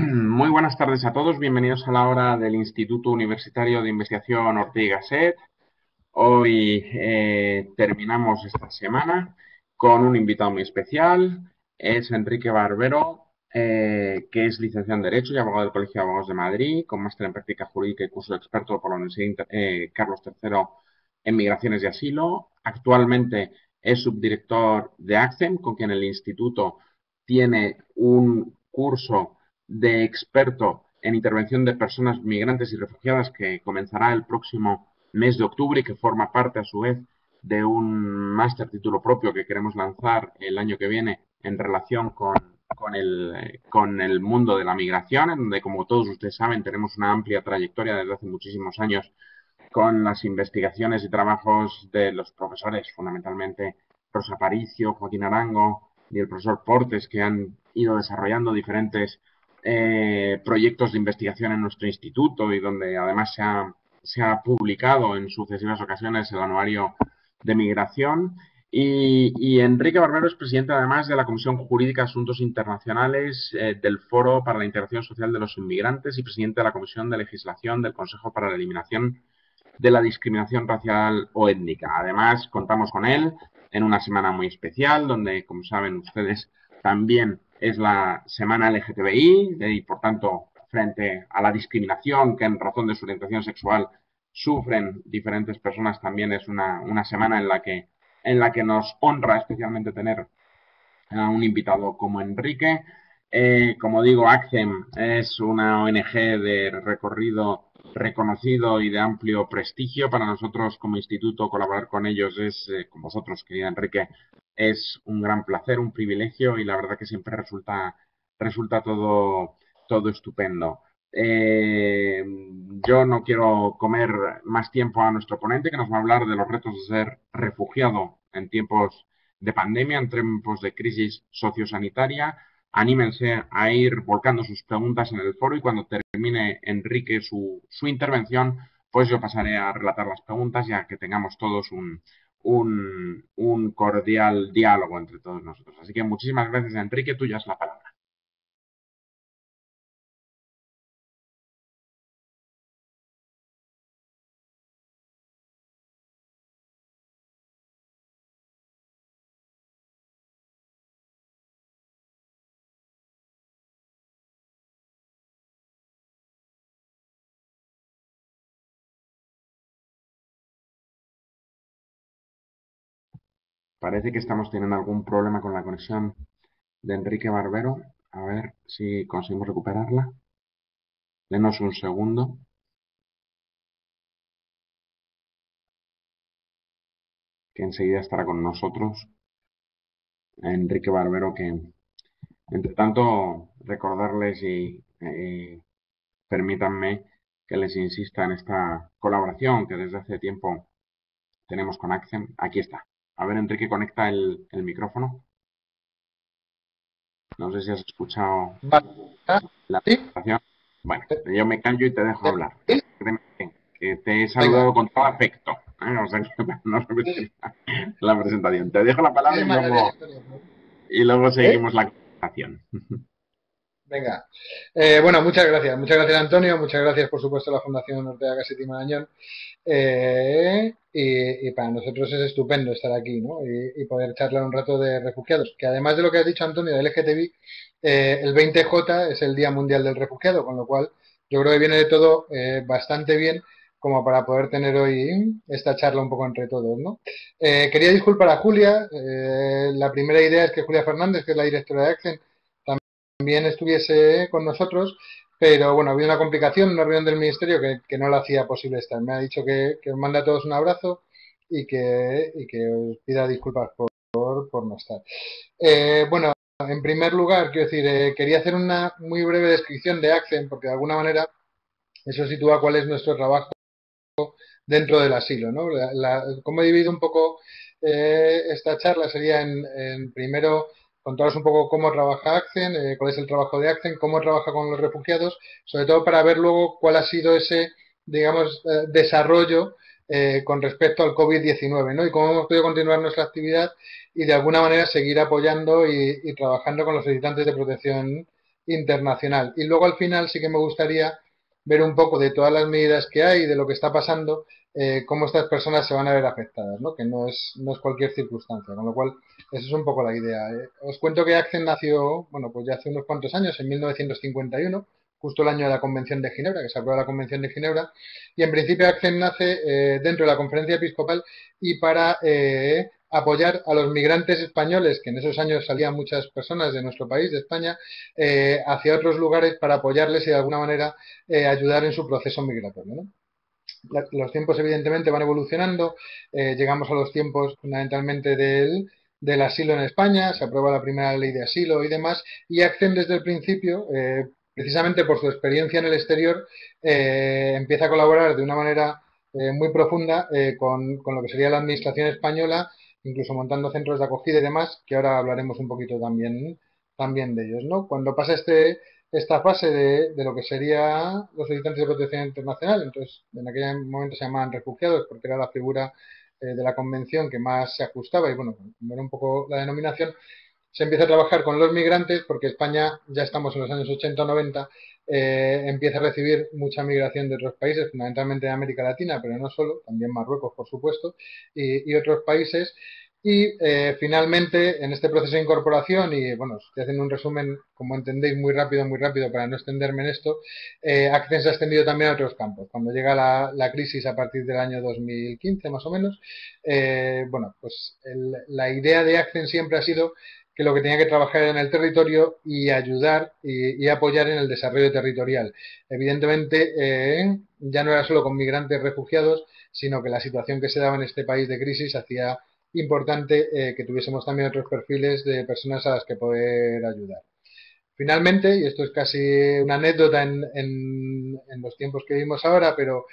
Muy buenas tardes a todos, bienvenidos a la hora del Instituto Universitario de Investigación Ortega y Gasset. Hoy terminamos esta semana con un invitado muy especial, es Enrique Barbero, que es licenciado en Derecho y abogado del Colegio de Abogados de Madrid, con máster en Práctica Jurídica y curso de experto por la Universidad Carlos III en Migraciones y Asilo. Actualmente es subdirector de ACCEM, con quien el instituto tiene un curso de experto en intervención de personas migrantes y refugiadas que comenzará el próximo mes de octubre y que forma parte a su vez de un máster título propio que queremos lanzar el año que viene en relación con el mundo de la migración, en donde, como todos ustedes saben, tenemos una amplia trayectoria desde hace muchísimos años con las investigaciones y trabajos de los profesores, fundamentalmente Rosa Paricio, Joaquín Arango y el profesor Portes, que han ido desarrollando diferentes proyectos de investigación en nuestro instituto y donde además se ha publicado en sucesivas ocasiones el anuario de migración. Y Enrique Barbero es presidente además de la Comisión Jurídica de Asuntos Internacionales del Foro para la Integración Social de los Inmigrantes y presidente de la Comisión de Legislación del Consejo para la Eliminación de la Discriminación Racial o Étnica. Además, contamos con él en una semana muy especial, donde, como saben ustedes, también es la semana LGTBI y, por tanto, frente a la discriminación que en razón de su orientación sexual sufren diferentes personas, también es una semana en la que nos honra especialmente tener a un invitado como Enrique. Como digo, ACCEM es una ONG de recorrido reconocido y de amplio prestigio. Para nosotros como instituto colaborar con ellos es, con vosotros, querida Enrique, es un gran placer, un privilegio y la verdad que siempre resulta todo estupendo. Eh, yo no quiero comer más tiempo a nuestro ponente, que nos va a hablar de los retos de ser refugiado en tiempos de pandemia, en tiempos de crisis sociosanitaria. Anímense a ir volcando sus preguntas en el foro y cuando termine Enrique su intervención, pues yo pasaré a relatar las preguntas ya que tengamos todos un cordial diálogo entre todos nosotros. Así que muchísimas gracias, Enrique. Tuya es la palabra. Parece que estamos teniendo algún problema con la conexión de Enrique Barbero. A ver si conseguimos recuperarla. Denos un segundo, que enseguida estará con nosotros Enrique Barbero, que entre tanto recordarles y permítanme que les insista en esta colaboración que desde hace tiempo tenemos con Accent. Aquí está. A ver, Enrique, conecta el micrófono. No sé si has escuchado Vale. Ah, la ¿sí? presentación. Bueno, yo me callo y te dejo hablar. ¿Sí? Créeme que te he Venga. saludado con todo afecto. O sea, que no repetir la presentación. Te dejo la palabra Muchísimas gracias, Antonio. y luego ¿Eh? seguimos la conversación. Venga. Bueno, muchas gracias. Muchas gracias, Antonio. Muchas gracias, por supuesto, a la Fundación Ortega Gasset y Marañón. Y para nosotros es estupendo estar aquí, ¿no? Y poder charlar un rato de refugiados. Que además de lo que has dicho, Antonio, del LGTBI, el 20J es el Día Mundial del Refugiado, con lo cual yo creo que viene de todo bastante bien como para poder tener hoy esta charla un poco entre todos, ¿no? Quería disculpar a Julia. La primera idea es que Julia Fernández, que es la directora de Accent, también estuviese con nosotros, pero bueno, había una complicación, una reunión del ministerio que no le hacía posible estar. Me ha dicho que os manda a todos un abrazo y que os pida disculpas por no estar. Bueno, en primer lugar, quiero decir, quería hacer una muy breve descripción de Accent, porque de alguna manera eso sitúa cuál es nuestro trabajo dentro del asilo, ¿no? Cómo he dividido un poco esta charla sería en primero contaros un poco cómo trabaja Accent, cuál es el trabajo de Accent, cómo trabaja con los refugiados, sobre todo para ver luego cuál ha sido ese, digamos, desarrollo con respecto al COVID-19, ¿no? Y cómo hemos podido continuar nuestra actividad y de alguna manera seguir apoyando y trabajando con los solicitantes de protección internacional. Y luego al final sí que me gustaría ver un poco de todas las medidas que hay, de lo que está pasando, cómo estas personas se van a ver afectadas, ¿no? Que no es cualquier circunstancia, con lo cual esa es un poco la idea. Os cuento que Accent nació, bueno, pues ya hace unos cuantos años, en 1951, justo el año de la Convención de Ginebra, que se aprueba la Convención de Ginebra, y en principio Accent nace dentro de la Conferencia Episcopal y para apoyar a los migrantes españoles, que en esos años salían muchas personas de nuestro país, de España, hacia otros lugares para apoyarles y de alguna manera ayudar en su proceso migratorio, ¿no? Los tiempos evidentemente van evolucionando, llegamos a los tiempos fundamentalmente del asilo en España, se aprueba la primera ley de asilo y demás, y Accent desde el principio, precisamente por su experiencia en el exterior, empieza a colaborar de una manera muy profunda con lo que sería la administración española, incluso montando centros de acogida y demás, que ahora hablaremos un poquito también de ellos, ¿no? Cuando pasa esta fase de lo que sería los solicitantes de protección internacional. Entonces, en aquel momento se llamaban refugiados porque era la figura de la convención que más se ajustaba y, bueno, como era un poco la denominación, se empieza a trabajar con los migrantes porque España, ya estamos en los años 80 o 90, empieza a recibir mucha migración de otros países, fundamentalmente de América Latina, pero no solo, también Marruecos, por supuesto, y otros países. Y finalmente, en este proceso de incorporación, y bueno, estoy haciendo un resumen, como entendéis, muy rápido para no extenderme en esto, Accent se ha extendido también a otros campos. Cuando llega la crisis a partir del año 2015, más o menos, bueno, pues la idea de Accent siempre ha sido que lo que tenía que trabajar era en el territorio y ayudar y apoyar en el desarrollo territorial. Evidentemente, ya no era solo con migrantes refugiados, sino que la situación que se daba en este país de crisis hacía importante que tuviésemos también otros perfiles de personas a las que poder ayudar. Finalmente, y esto es casi una anécdota en los tiempos que vivimos ahora, pero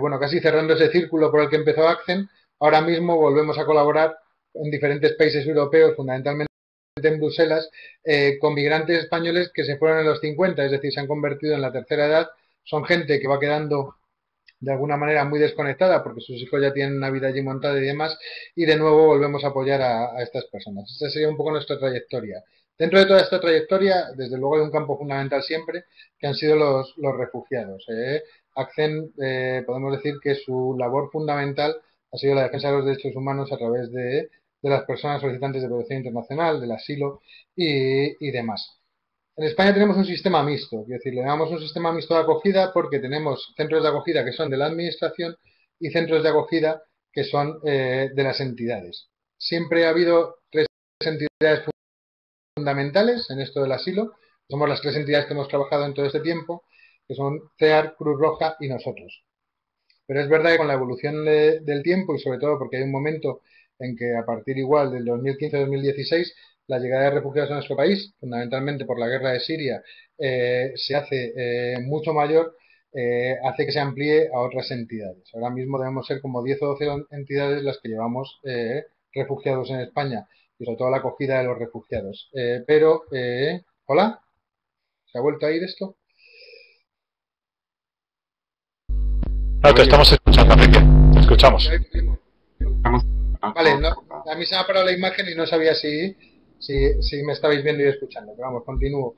bueno, casi cerrando ese círculo por el que empezó Accent, ahora mismo volvemos a colaborar en diferentes países europeos, fundamentalmente en Bruselas, con migrantes españoles que se fueron en los 50, es decir, se han convertido en la tercera edad, son gente que va quedando de alguna manera muy desconectada porque sus hijos ya tienen una vida allí montada y demás, y de nuevo volvemos a apoyar a estas personas. Esta sería un poco nuestra trayectoria. Dentro de toda esta trayectoria, desde luego hay un campo fundamental siempre, que han sido los refugiados. Accent, podemos decir que su labor fundamental ha sido la defensa de los derechos humanos a través de las personas solicitantes de protección internacional, del asilo y demás. En España tenemos un sistema mixto, es decir, le damos un sistema mixto de acogida porque tenemos centros de acogida que son de la administración y centros de acogida que son de las entidades. Siempre ha habido tres entidades fundamentales en esto del asilo. Somos las tres entidades que hemos trabajado en todo este tiempo, que son CEAR, Cruz Roja y nosotros. Pero es verdad que con la evolución del tiempo y sobre todo porque hay un momento en que a partir igual del 2015-2016 la llegada de refugiados a nuestro país, fundamentalmente por la guerra de Siria, se hace mucho mayor, hace que se amplíe a otras entidades. Ahora mismo debemos ser como 10 o 12 entidades las que llevamos refugiados en España y sobre todo la acogida de los refugiados. ¿Hola? ¿Se ha vuelto a ir esto? No, te estamos escuchando, Enrique. Te escuchamos. Vale, no, a mí se me ha parado la imagen y no sabía si me estabais viendo y escuchando, pero vamos, continúo.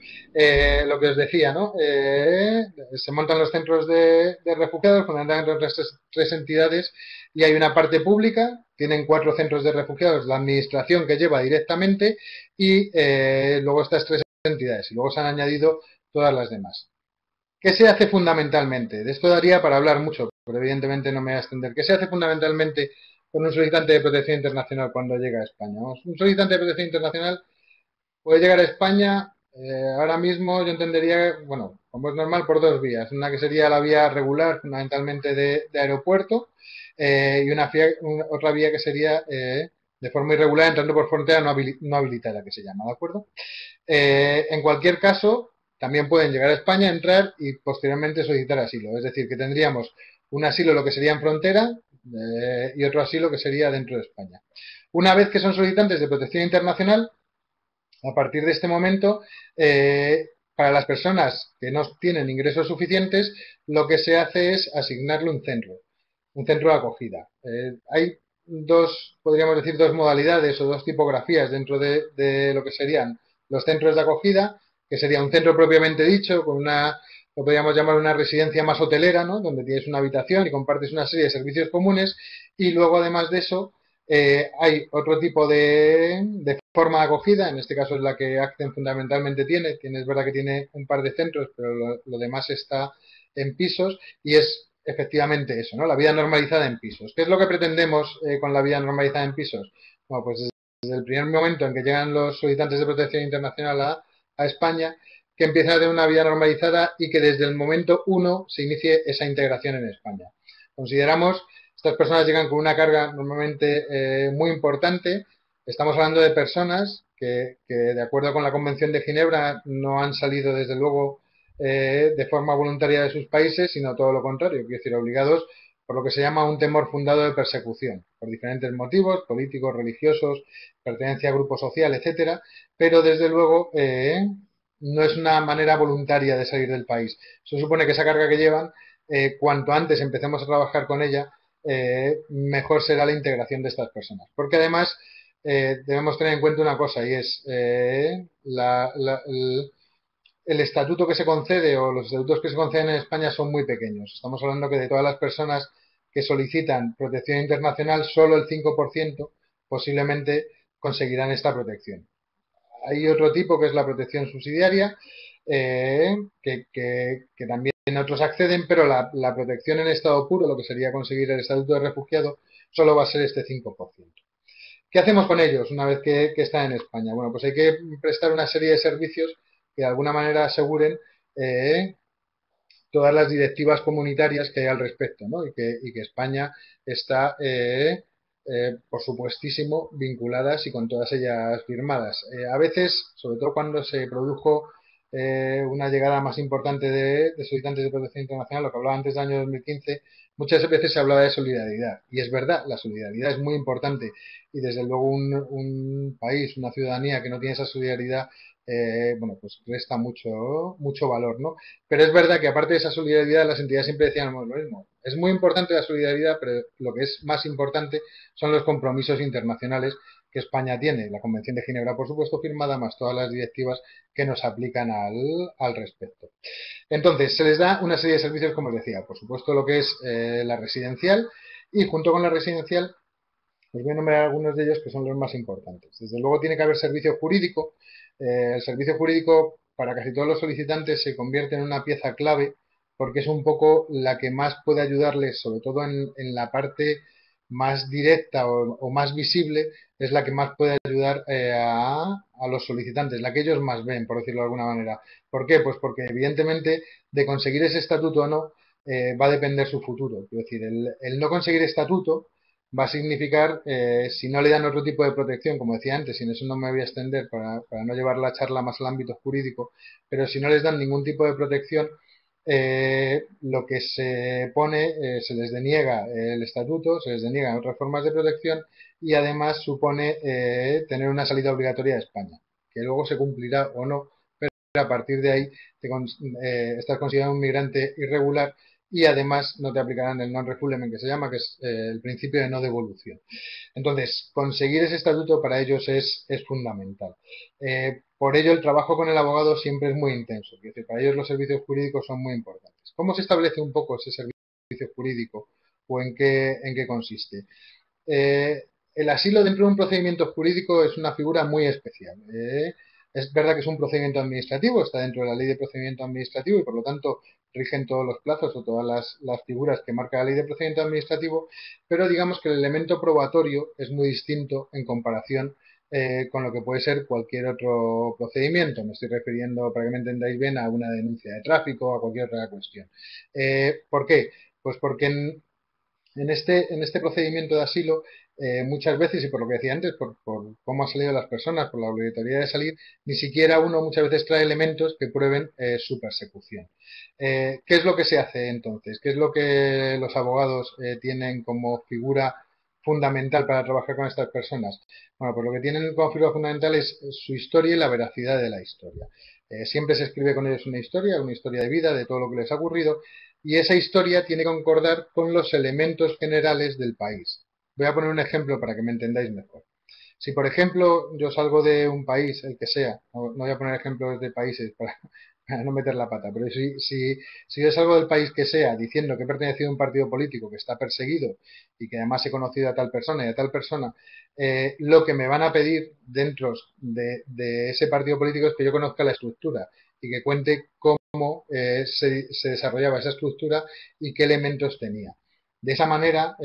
Lo que os decía, ¿no? Se montan los centros de refugiados, fundamentalmente entre tres entidades, y hay una parte pública, tienen 4 centros de refugiados, la administración que lleva directamente, y luego estas 3 entidades, y luego se han añadido todas las demás. ¿Qué se hace fundamentalmente? De esto daría para hablar mucho, pero evidentemente no me voy a extender. ¿Qué se hace fundamentalmente con un solicitante de protección internacional cuando llega a España? Un solicitante de protección internacional puede llegar a España, ahora mismo yo entendería, bueno, como es normal, por 2 vías. Una que sería la vía regular, fundamentalmente de aeropuerto, y otra vía que sería de forma irregular, entrando por frontera no habilitada, que se llama, ¿de acuerdo? En cualquier caso, también pueden llegar a España, entrar y posteriormente solicitar asilo. Es decir, que tendríamos un asilo lo que sería en frontera y otro asilo que sería dentro de España. Una vez que son solicitantes de protección internacional, a partir de este momento, para las personas que no tienen ingresos suficientes, lo que se hace es asignarle un centro de acogida. Hay podríamos decir, dos modalidades o dos tipografías dentro de lo que serían los centros de acogida. que sería un centro propiamente dicho, con lo podríamos llamar una residencia más hotelera, ¿no? Donde tienes una habitación y compartes una serie de servicios comunes, y luego, además de eso, hay otro tipo de forma de acogida, en este caso es la que Accent fundamentalmente tiene, es verdad que tiene un par de centros, pero lo demás está en pisos, y es efectivamente eso, ¿no? La vida normalizada en pisos. ¿Qué es lo que pretendemos con la vida normalizada en pisos? Bueno, pues desde el primer momento en que llegan los solicitantes de protección internacional a España, que empiecen a tener una vida normalizada y que desde el momento uno se inicie esa integración en España. Consideramos, estas personas llegan con una carga normalmente muy importante. Estamos hablando de personas que, de acuerdo con la Convención de Ginebra, no han salido, desde luego, de forma voluntaria de sus países, sino todo lo contrario, quiero decir, obligados por lo que se llama un temor fundado de persecución, por diferentes motivos, políticos, religiosos, pertenencia a grupo social, etcétera, pero desde luego no es una manera voluntaria de salir del país. Se supone que esa carga que llevan, cuanto antes empecemos a trabajar con ella, mejor será la integración de estas personas. Porque además debemos tener en cuenta una cosa, y es el estatuto que se concede o los estatutos que se conceden en España son muy pequeños. Estamos hablando que de todas las personas que solicitan protección internacional, solo el 5% posiblemente conseguirán esta protección. Hay otro tipo que es la protección subsidiaria, que también otros acceden, pero la protección en estado puro, lo que sería conseguir el estatuto de refugiado, solo va a ser este 5%. ¿Qué hacemos con ellos una vez que están en España? Bueno, pues hay que prestar una serie de servicios que de alguna manera aseguren todas las directivas comunitarias que hay al respecto, ¿no? Y que España está, por supuestísimo, vinculadas y con todas ellas firmadas. A veces, sobre todo cuando se produjo una llegada más importante de solicitantes de protección internacional, lo que hablaba antes del año 2015, muchas veces se hablaba de solidaridad. Y es verdad, la solidaridad es muy importante. Y desde luego un país, una ciudadanía que no tiene esa solidaridad, bueno, pues resta mucho valor, ¿no? Pero es verdad que aparte de esa solidaridad, las entidades siempre decían lo mismo. Es muy importante la solidaridad, pero lo que es más importante son los compromisos internacionales que España tiene. La Convención de Ginebra, por supuesto, firmada, más todas las directivas que nos aplican al respecto. Entonces, se les da una serie de servicios, como os decía. Por supuesto, lo que es la residencial, y junto con la residencial, os voy a nombrar algunos de ellos que son los más importantes. Desde luego tiene que haber servicio jurídico. El servicio jurídico para casi todos los solicitantes se convierte en una pieza clave porque es un poco la que más puede ayudarles, sobre todo en la parte más directa o más visible, es la que más puede ayudar a los solicitantes, la que ellos más ven, por decirlo de alguna manera. ¿Por qué? Pues porque evidentemente de conseguir ese estatuto o no va a depender su futuro. Es decir, el no conseguir estatuto va a significar, si no le dan otro tipo de protección, como decía antes, y en eso no me voy a extender para no llevar la charla más al ámbito jurídico, pero si no les dan ningún tipo de protección, lo que se pone, se les deniega el estatuto, se les deniegan otras formas de protección y además supone tener una salida obligatoria de España, que luego se cumplirá o no, pero a partir de ahí estás considerado un migrante irregular y además no te aplicarán el non-refoulement, que se llama, que es el principio de no devolución. Entonces, conseguir ese estatuto para ellos es fundamental. Por ello, el trabajo con el abogado siempre es muy intenso. Es decir, para ellos los servicios jurídicos son muy importantes. ¿Cómo se establece un poco ese servicio jurídico o en qué consiste? El asilo dentro de un procedimiento jurídico es una figura muy especial. Es verdad que es un procedimiento administrativo, está dentro de la ley de procedimiento administrativo y por lo tanto rigen todos los plazos o todas las figuras que marca la ley de procedimiento administrativo, pero digamos que el elemento probatorio es muy distinto en comparación con lo que puede ser cualquier otro procedimiento. Me estoy refiriendo, para que me entendáis bien, a una denuncia de tráfico o a cualquier otra cuestión. ¿Por qué? Pues porque en este procedimiento de asilo, muchas veces, y por lo que decía antes, por cómo han salido las personas, por la obligatoriedad de salir, ni siquiera uno muchas veces trae elementos que prueben su persecución. ¿Qué es lo que se hace entonces? ¿Qué es lo que los abogados tienen como figura fundamental para trabajar con estas personas? Bueno, pues lo que tienen como figura fundamental es su historia y la veracidad de la historia. Siempre se escribe con ellos una historia de vida, de todo lo que les ha ocurrido, y esa historia tiene que concordar con los elementos generales del país. Voy a poner un ejemplo para que me entendáis mejor. Si, por ejemplo, yo salgo de un país, el que sea, no voy a poner ejemplos de países para no meter la pata, pero si yo salgo del país que sea diciendo que he pertenecido a un partido político que está perseguido y que además he conocido a tal persona y a tal persona, lo que me van a pedir dentro de ese partido político es que yo conozca la estructura y que cuente cómo se desarrollaba esa estructura y qué elementos tenía. De esa manera,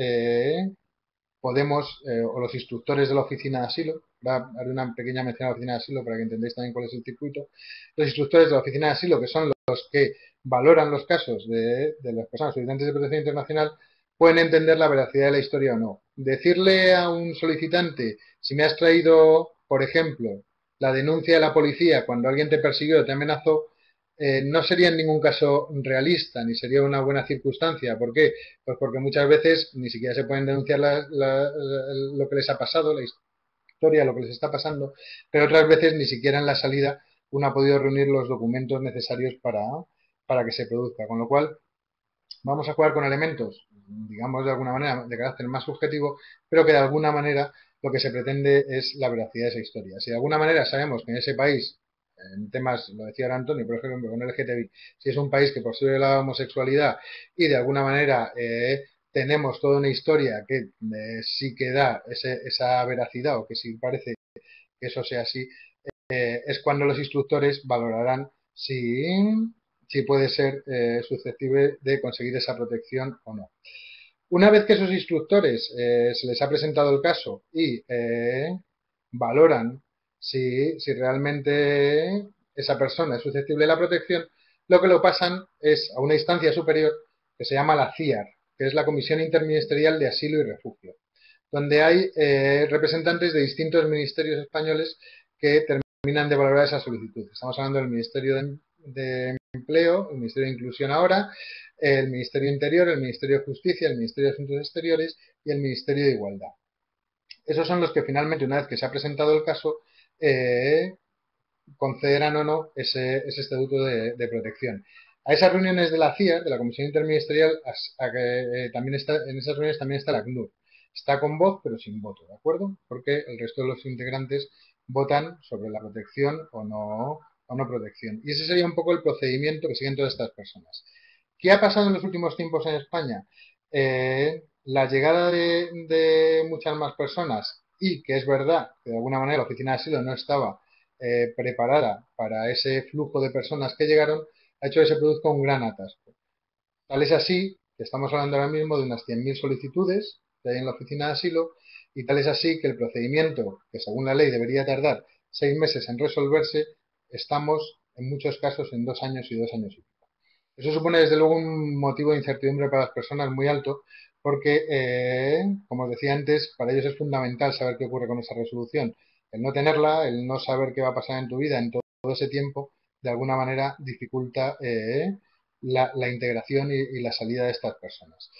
podemos, o los instructores de la oficina de asilo, haré una pequeña mención a la oficina de asilo para que entendáis también cuál es el circuito, los instructores de la oficina de asilo, que son los que valoran los casos de las personas solicitantes de protección internacional, pueden entender la veracidad de la historia o no. Decirle a un solicitante, si me has traído, por ejemplo, la denuncia de la policía cuando alguien te persiguió o te amenazó, no sería en ningún caso realista, ni sería una buena circunstancia. ¿Por qué? Pues porque muchas veces ni siquiera se pueden denunciar lo que les ha pasado, la historia, lo que les está pasando, pero otras veces ni siquiera en la salida uno ha podido reunir los documentos necesarios para que se produzca. Con lo cual, vamos a jugar con elementos, digamos de alguna manera, de carácter más subjetivo, pero que de alguna manera lo que se pretende es la veracidad de esa historia. Si de alguna manera sabemos que en ese país, en temas, lo decía ahora Antonio, por ejemplo, con el LGTBI, si es un país que posee la homosexualidad y de alguna manera tenemos toda una historia que sí que da esa veracidad o que sí parece que eso sea así, es cuando los instructores valorarán si puede ser susceptible de conseguir esa protección o no. Una vez que esos instructores se les ha presentado el caso y valoran si realmente esa persona es susceptible de la protección, lo que lo pasan es a una instancia superior que se llama la CIAR, que es la Comisión Interministerial de Asilo y Refugio, donde hay representantes de distintos ministerios españoles que terminan de valorar esa solicitud. Estamos hablando del Ministerio de Empleo, el Ministerio de Inclusión ahora, el Ministerio de Interior, el Ministerio de Justicia, el Ministerio de Asuntos Exteriores y el Ministerio de Igualdad. Esos son los que finalmente, una vez que se ha presentado el caso, concederán o no ese estatuto de protección. A esas reuniones de la CIAR, de la Comisión Interministerial, también en esas reuniones también está la ACNUR. Está con voz, pero sin voto, ¿de acuerdo? Porque el resto de los integrantes votan sobre la protección o no protección. Y ese sería un poco el procedimiento que siguen todas estas personas. ¿Qué ha pasado en los últimos tiempos en España? La llegada de muchas más personas y que es verdad que de alguna manera la oficina de asilo no estaba preparada para ese flujo de personas que llegaron, ha hecho que se produzca un gran atasco. Tal es así que estamos hablando ahora mismo de unas 100.000 solicitudes que hay en la oficina de asilo y tal es así que el procedimiento, que según la ley debería tardar 6 meses en resolverse, estamos en muchos casos en 2 años y 2 años y pico. Eso supone desde luego un motivo de incertidumbre para las personas muy alto porque, como os decía antes, para ellos es fundamental saber qué ocurre con esa resolución. El no tenerla, el no saber qué va a pasar en tu vida en todo ese tiempo, de alguna manera dificulta la integración y la salida de estas personas.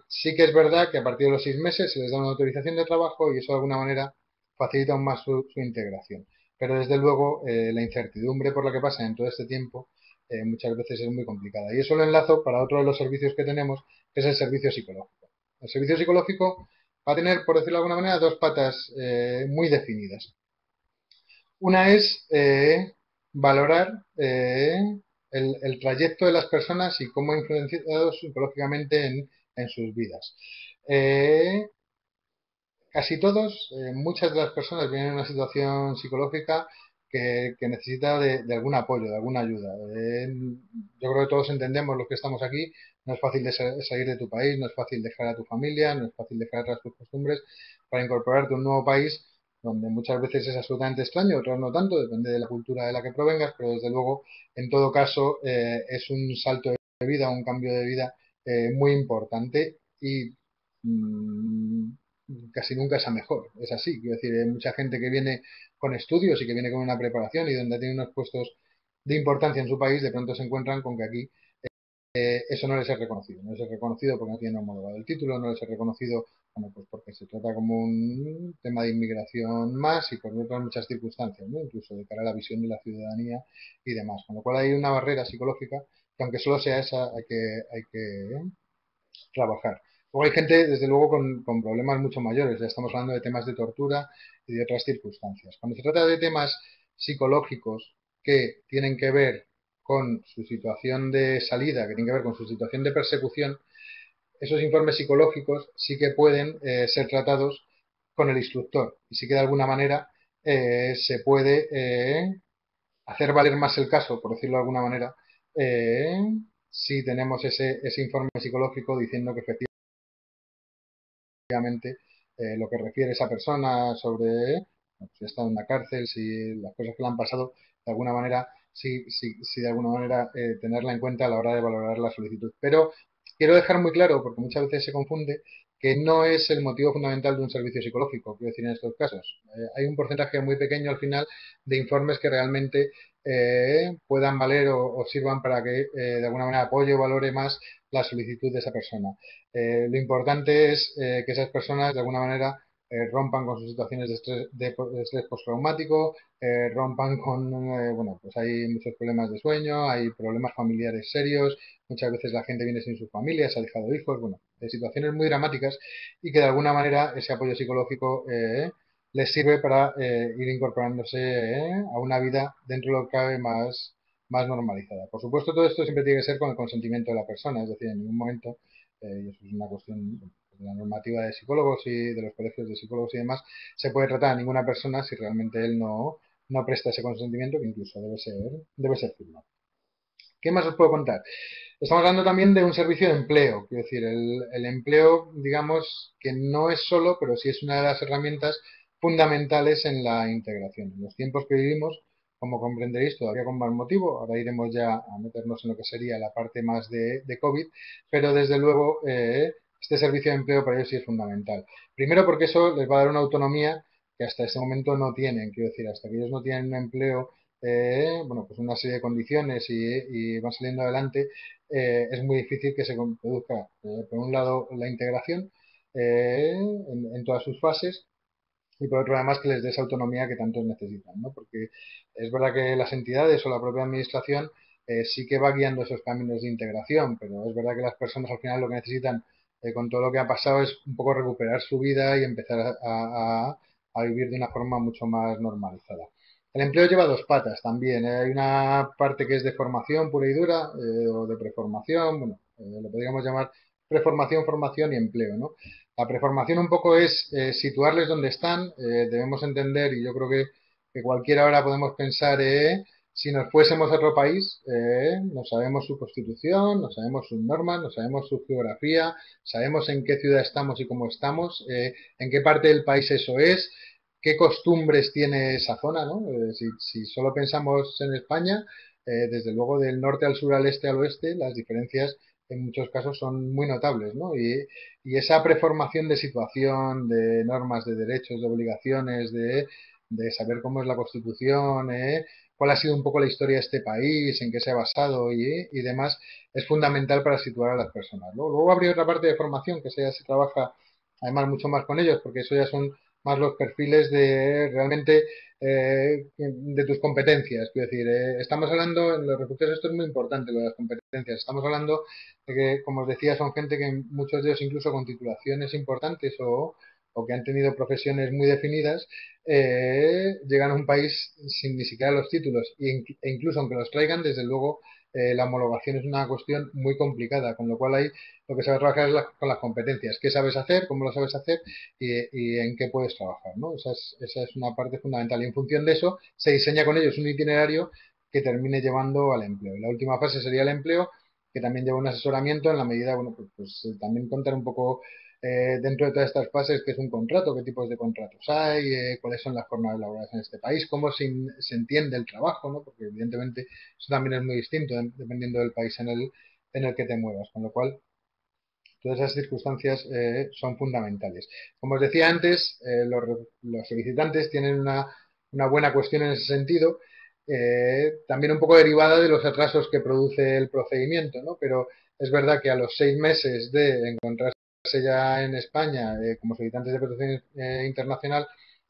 Sí que es verdad que a partir de los 6 meses se les da una autorización de trabajo y eso de alguna manera facilita aún más su integración. Pero desde luego la incertidumbre por la que pasan en todo este tiempo muchas veces es muy complicada. Y eso lo enlazo para otro de los servicios que tenemos, que es el servicio psicológico. El servicio psicológico va a tener, por decirlo de alguna manera, dos patas muy definidas. Una es valorar el trayecto de las personas y cómo ha influenciado psicológicamente en sus vidas. Casi todos, muchas de las personas vienen en una situación psicológica que necesita de algún apoyo, de alguna ayuda. Yo creo que todos entendemos los que estamos aquí, no es fácil salir de tu país, no es fácil dejar a tu familia, no es fácil dejar atrás tus costumbres para incorporarte a un nuevo país donde muchas veces es absolutamente extraño, otras no tanto, depende de la cultura de la que provengas, pero desde luego, en todo caso, es un salto de vida, un cambio de vida muy importante y casi nunca es a mejor. Es así, quiero decir, hay mucha gente que viene con estudios y que viene con una preparación y donde tiene unos puestos de importancia en su país, de pronto se encuentran con que aquí eso no les es reconocido. No les es reconocido porque no tienen homologado el título, no les es reconocido, bueno, pues porque se trata como un tema de inmigración más y por otras muchas circunstancias, ¿no? Incluso de cara a la visión de la ciudadanía y demás. Con lo cual hay una barrera psicológica que aunque solo sea esa, hay que trabajar. Luego hay gente, desde luego, con problemas mucho mayores. Ya estamos hablando de temas de tortura y de otras circunstancias. Cuando se trata de temas psicológicos que tienen que ver con su situación de salida, que tienen que ver con su situación de persecución, esos informes psicológicos sí que pueden ser tratados con el instructor y sí que de alguna manera se puede hacer valer más el caso, por decirlo de alguna manera, eh, si tenemos ese informe psicológico diciendo que efectivamente lo que refiere esa persona sobre bueno, si ha estado en la cárcel, si las cosas que le han pasado, de alguna manera, sí de alguna manera tenerla en cuenta a la hora de valorar la solicitud. Pero quiero dejar muy claro, porque muchas veces se confunde, que no es el motivo fundamental de un servicio psicológico, quiero decir, en estos casos. Hay un porcentaje muy pequeño al final de informes que realmente puedan valer o sirvan para que de alguna manera apoye o valore más la solicitud de esa persona. Lo importante es que esas personas de alguna manera rompan con sus situaciones de estrés postraumático, rompan con, bueno, pues hay muchos problemas de sueño, hay problemas familiares serios, muchas veces la gente viene sin su familia, se ha dejado hijos, bueno, situaciones muy dramáticas y que de alguna manera ese apoyo psicológico les sirve para ir incorporándose a una vida dentro de lo que cabe más normalizada. Por supuesto, todo esto siempre tiene que ser con el consentimiento de la persona, es decir, en ningún momento y eso es una cuestión de la normativa de psicólogos y de los colegios de psicólogos y demás, se puede tratar a ninguna persona si realmente él no presta ese consentimiento, que incluso debe ser firmado. ¿Qué más os puedo contar? Estamos hablando también de un servicio de empleo, quiero decir, el empleo, digamos, que no es solo, pero sí es una de las herramientas fundamentales en la integración. En los tiempos que vivimos, como comprenderéis, todavía con más motivo, ahora iremos ya a meternos en lo que sería la parte más de COVID, pero desde luego este servicio de empleo para ellos sí es fundamental. Primero porque eso les va a dar una autonomía que hasta ese momento no tienen, quiero decir, hasta que ellos no tienen un empleo bueno, pues una serie de condiciones y van saliendo adelante, es muy difícil que se produzca, por un lado, la integración en todas sus fases y por otro, además, que les dé esa autonomía que tantos necesitan, ¿no? Porque es verdad que las entidades o la propia administración sí que va guiando esos caminos de integración, pero es verdad que las personas al final lo que necesitan con todo lo que ha pasado es un poco recuperar su vida y empezar a vivir de una forma mucho más normalizada. El empleo lleva dos patas también. Hay una parte que es de formación pura y dura o de preformación, bueno, lo podríamos llamar preformación, formación y empleo, ¿no? La preformación un poco es situarles donde están. Debemos entender, y yo creo que cualquiera hora podemos pensar, si nos fuésemos a otro país, no sabemos su constitución, no sabemos sus normas, no sabemos su geografía, sabemos en qué ciudad estamos y cómo estamos, en qué parte del país eso es, qué costumbres tiene esa zona, ¿no? Si solo pensamos en España, desde luego del norte al sur, al este al oeste, las diferencias en muchos casos son muy notables, ¿no? Y esa preformación de situación, de normas, de derechos, de obligaciones, de saber cómo es la Constitución, cuál ha sido un poco la historia de este país, en qué se ha basado y demás, es fundamental para situar a las personas, ¿no? Luego habría otra parte de formación que se trabaja además mucho más con ellos, porque eso ya son más los perfiles de realmente de tus competencias. Quiero decir, estamos hablando, en los refugiados esto es muy importante, lo de las competencias. Estamos hablando de que, como os decía, son gente que muchos de ellos incluso con titulaciones importantes o que han tenido profesiones muy definidas, llegan a un país sin ni siquiera los títulos e incluso aunque los traigan, desde luego la homologación es una cuestión muy complicada, con lo cual ahí lo que se va a trabajar es con las competencias, qué sabes hacer, cómo lo sabes hacer y en qué puedes trabajar, ¿no? Esa es una parte fundamental y en función de eso se diseña con ellos un itinerario que termine llevando al empleo. Y la última fase sería el empleo, que también lleva un asesoramiento en la medida, bueno, pues también contar un poco dentro de todas estas fases qué es un contrato, qué tipos de contratos hay, cuáles son las formas laborales en este país, cómo se entiende el trabajo, ¿no? Porque evidentemente eso también es muy distinto dependiendo del país en el que te muevas, con lo cual todas esas circunstancias son fundamentales. Como os decía antes, los solicitantes tienen una buena cuestión en ese sentido, también un poco derivada de los atrasos que produce el procedimiento, ¿no? Pero es verdad que a los 6 meses de encontrarse ya en España como solicitantes de protección internacional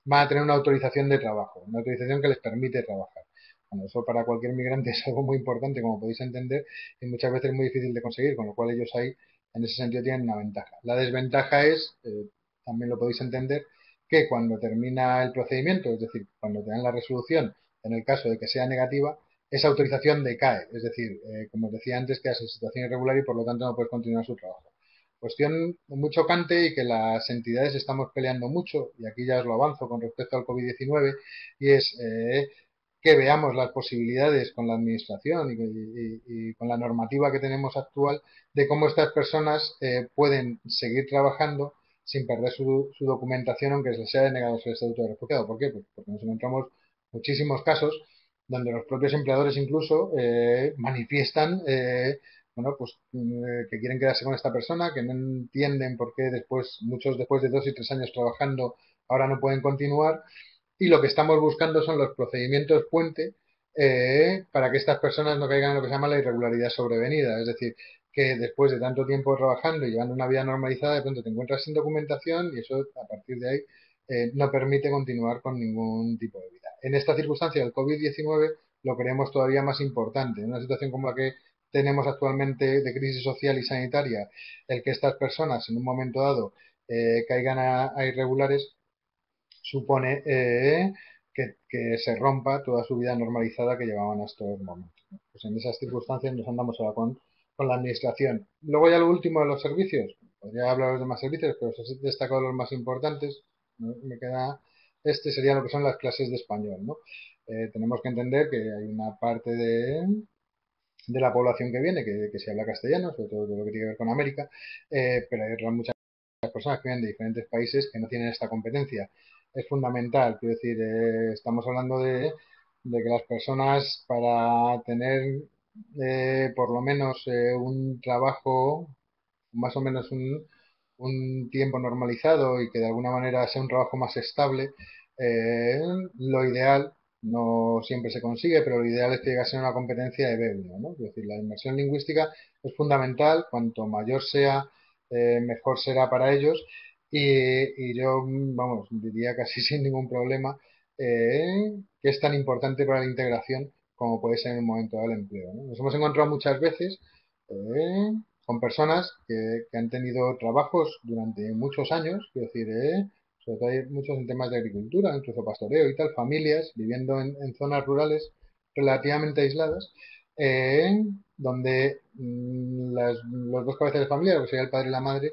van a tener una autorización de trabajo, una autorización que les permite trabajar. Bueno, eso para cualquier migrante es algo muy importante, como podéis entender, y muchas veces muy difícil de conseguir, con lo cual ellos ahí en ese sentido tienen una ventaja. La desventaja es, también lo podéis entender, que cuando termina el procedimiento, es decir, cuando te dan la resolución, en el caso de que sea negativa, esa autorización decae. Es decir, como os decía antes, quedas en situación irregular y por lo tanto no puedes continuar su trabajo. Cuestión muy chocante y que las entidades estamos peleando mucho, y aquí ya os lo avanzo con respecto al COVID-19, y es que veamos las posibilidades con la administración y con la normativa que tenemos actual de cómo estas personas pueden seguir trabajando sin perder su documentación aunque se les haya denegado su estatuto de refugiado. ¿Por qué? Pues porque nos encontramos muchísimos casos donde los propios empleadores incluso manifiestan bueno, pues que quieren quedarse con esta persona, que no entienden por qué después, muchos después de 2 y 3 años trabajando, ahora no pueden continuar, y lo que estamos buscando son los procedimientos puente para que estas personas no caigan en lo que se llama la irregularidad sobrevenida, es decir, que después de tanto tiempo trabajando y llevando una vida normalizada, de pronto te encuentras sin documentación y eso a partir de ahí no permite continuar con ningún tipo de vida. En esta circunstancia del COVID-19 lo creemos todavía más importante. En una situación como la que tenemos actualmente de crisis social y sanitaria, el que estas personas en un momento dado caigan a irregulares supone que se rompa toda su vida normalizada que llevaban hasta estos momentos. Pues en esas circunstancias nos andamos ahora con la administración. Luego ya lo último de los servicios. Podría hablar de los demás servicios, pero os he destacado los más importantes. ¿No? Me queda sería lo que son las clases de español. ¿No? Tenemos que entender que hay una parte de la población que viene que se habla castellano, sobre todo lo que tiene que ver con América, pero hay muchas personas que vienen de diferentes países que no tienen esta competencia. Es fundamental, quiero decir, estamos hablando de que las personas para tener por lo menos un trabajo, más o menos un tiempo normalizado y que de alguna manera sea un trabajo más estable, eh, lo ideal, no siempre se consigue, pero lo ideal es que llegue a ser una competencia de B1, ¿no? Es decir, la inmersión lingüística es fundamental, cuanto mayor sea, mejor será para ellos y yo, vamos, diría casi sin ningún problema que es tan importante para la integración como puede ser en un momento dado el empleo, ¿no? Nos hemos encontrado muchas veces eh, con personas que han tenido trabajos durante muchos años, quiero decir, sobre todo hay muchos en temas de agricultura, incluso pastoreo y tal, familias viviendo en zonas rurales relativamente aisladas, donde los dos cabezas de familia, que sería el padre y la madre,